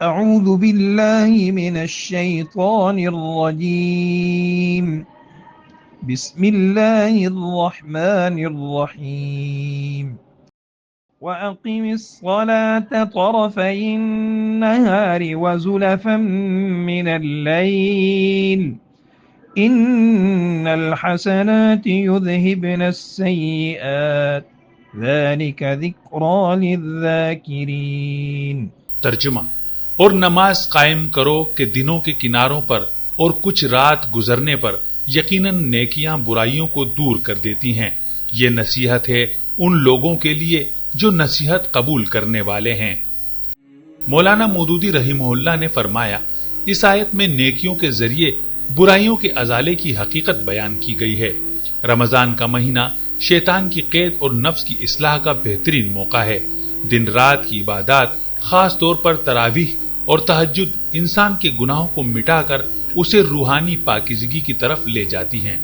अऊज़ु बिल्लाहि मिनश शैतानिर रजीम। बिस्मिल्लाहिर रहमानिर रहीम। वअक़िमिस सलाता तरफ़इन नहारि वज़ुलफ़न मिनल लैल इन्नल हसनाति युज़हिबनस सय्यिआत ज़ालिका ज़िक्रा लिज़्ज़ाकिरीन। तर्जुमा। और नमाज कायम करो कि दिनों के किनारों पर और कुछ रात गुजरने पर यकीनन नेकियां बुराइयों को दूर कर देती हैं। ये नसीहत है उन लोगों के लिए जो नसीहत कबूल करने वाले हैं। मौलाना मौदूदी रहीमहुल्लाह ने फरमाया, इस आयत में नेकियों के जरिए बुराइयों के अजाले की हकीकत बयान की गई है। रमजान का महीना शैतान की कैद और नफ्स की इस्लाह का बेहतरीन मौका है। दिन रात की इबादत, खास तौर पर तरावीह और तहज्जुद इंसान के गुनाहों को मिटाकर उसे रूहानी पाकीज़गी की तरफ ले जाती हैं।